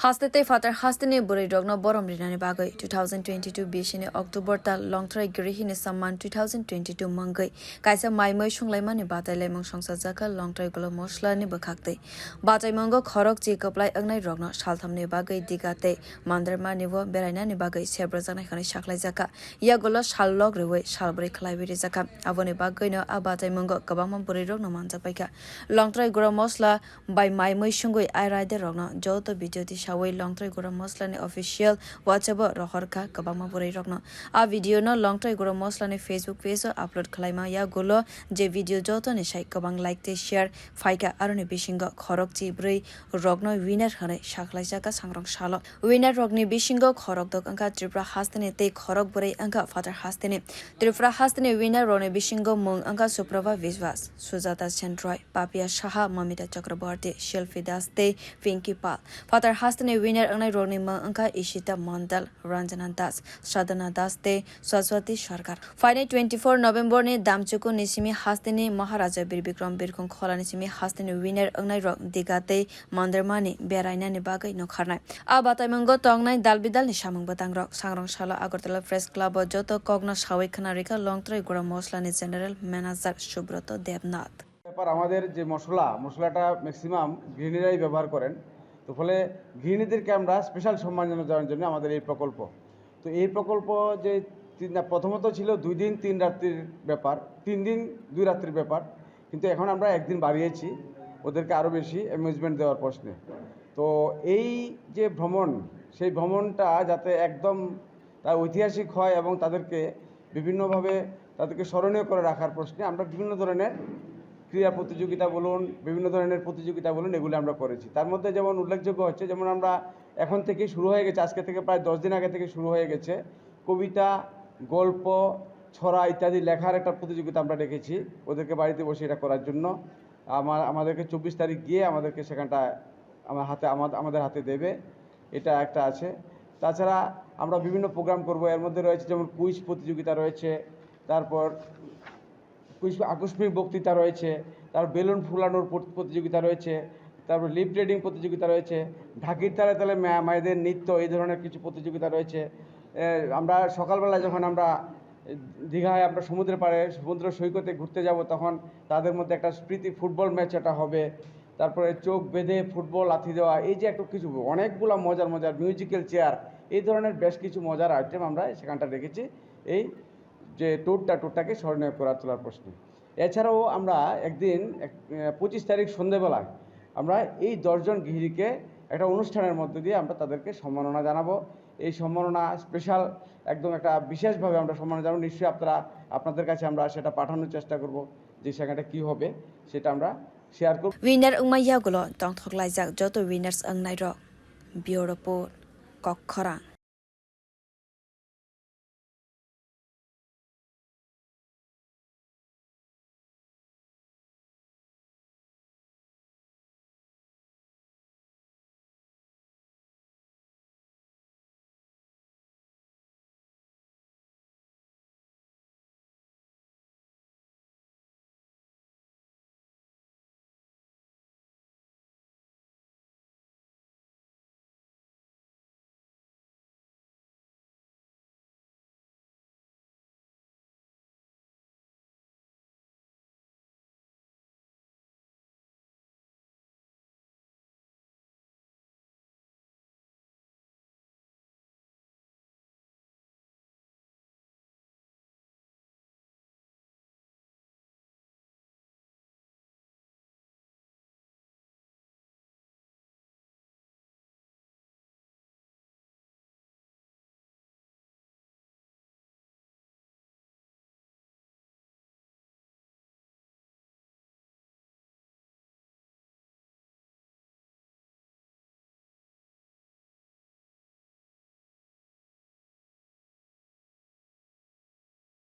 Hastete father hasteni bwrwirog no borom rinani bagai 2022 bisini October ta longtorai grihini samman 2022 mangai kaisa maimai sunglaimani bataimungo songsa jaka longtorai golo mashala ni bkhakte bataimungo khorok chi kwplai angnai rogno salthamni bagai digate mandarma nibo berainani bagai sebrajana khani saklai jaka ya golo sallok rewe salbri khwlaiwi jaka aboni bagai no bataimungo kabangma bwrwirog no manjakpaika longtorai gora mashala by maimai sungoi airaide rogno joto video Shawai longtorai gora mashala ni official WhatsApp rohorka kabama bwrwirog no a video no longtorai gora mashala ni Facebook page upload khalaima ya golo je video joto ni sai kabang like te share faika aroni bisingo khorok chi bwrwirog no winner khane sakhlaijaka sangrong salo winner rog ni bisingo khorok dok wngkha tripura hasteni te khorok bwrwi wngkha father hasteni tripura hasteni winner rog ni bisingo mung wngkha subrata viswas subrata centroy papia sakha mamita chakraborty shelfi das te pinky pal father hasteni winner angnai rogni mang wngkha ishita mandal ranjana das sadhana das te swaswati sarkar final 24 November ni damchuku nisimi hasteni maharaja birbikram birkhong khola nisimi hasteni winner angnai rog digate mandarmani berainani bagai no kharnai a bataimungo tongnai dalbidal ni samung batangrok sangrong salo agartala press club joto kokno sawai khana rika longtorai gora mashala ni general manager subrata debnath ব্যাপার আমাদের যে মশলাটা maximum গৃহিণীরাই ব্যবহার করেন তো ফলে গৃহিণীদেরকে আমরা special সম্মান জানানোর জন্য আমাদের এই প্রকল্প তো এই প্রকল্প যে প্রথমত ছিল 2 দিন 3 রাত্রির ব্যাপার 3 দিন 2 রাত্রির ব্যাপার কিন্তু এখন আমরা একদিন বাড়িয়েছি ওদেরকে আরও বেশি অ্যামিউজমেন্ট দেওয়ার প্রশ্নে তো এই যে ভ্রমণ সেই ভ্রমণটা যাতে একদম ঐতিহাসিক হয় এবং তাদেরকে বিভিন্নভাবে তাদেরকে স্মরণীয় করে রাখার প্রশ্নে আমরা বিভিন্ন ধরনের ক্রীড়া প্রতিযোগিতা বলুন বিভিন্ন ধরনের প্রতিযোগিতা বলুন এগুলো আমরা করেছি তার মধ্যে যেমন উল্লেখযোগ্য হচ্ছে যেমন আমরা এখন থেকে শুরু হয়ে গেছে আজকে থেকে প্রায় 10 দিন আগে থেকে শুরু হয়ে গেছে কবিতা গল্প ছড়া ইত্যাদি লেখার একটা প্রতিযোগিতা আমরা রেখেছি ওদেরকে বাড়িতে বসে এটা করার জন্য আমাদেরকে 24 তারিখ গিয়ে আমাদেরকে সেখানটা আমাদের হাতে দেবে এটা একটা আছে তাছাড়া আমরা বিভিন্ন প্রোগ্রাম করব এর মধ্যে রয়েছে যেমন কুইজ প্রতিযোগিতা রয়েছে তারপর আকস্মিক বক্তৃতা রয়েছে তার বেলুন ফুলানোর প্রতিযোগিতা রয়েছে তারপর লিপ রিডিং প্রতিযোগিতা রয়েছে ঢাকির তালে তালে মায়েদের নৃত্য এই ধরনের কিছু প্রতিযোগিতা রয়েছে আমরা সকালবেলা যখন আমরা দীঘায় আমরা সমুদ্র সৈকতে ঘুরতে যাব তখন তাদের মধ্যে একটা স্মৃতি ফুটবল ম্যাচ এটা হবে তারপরে চোখ বেঁধে ফুটবল লাথি দেওয়া এই যে একটা কিছু অনেকগুলো মজার মিউজিক্যাল চেয়ার এই ধরনের বেশ কিছু মজার আইটেম আমরা সেখানটা রেখেছি এই যে ট্যুরটাকে স্মরণীয় করার তোলার প্রশ্নে এছাড়াও আমরা একদিন 25 তারিখ সন্ধ্যেবেলায় আমরা এই 10 জন গৃহিণীকে একটা অনুষ্ঠানের মধ্যে দিয়ে আমরা তাদেরকে সম্মাননা জানাবো এই সম্মাননা স্পেশাল একদম একটা বিশেষভাবে আমরা সম্মাননা জানাবো নিশ্চয়ই আপনাদের কাছে আমরা সেটা পাঠানোর চেষ্টা করব যে সেখানটা কী হবে সেটা আমরা শেয়ার করব winner ungmaya golo tongthoklai jak joto winners angnai ro bioro po kokthum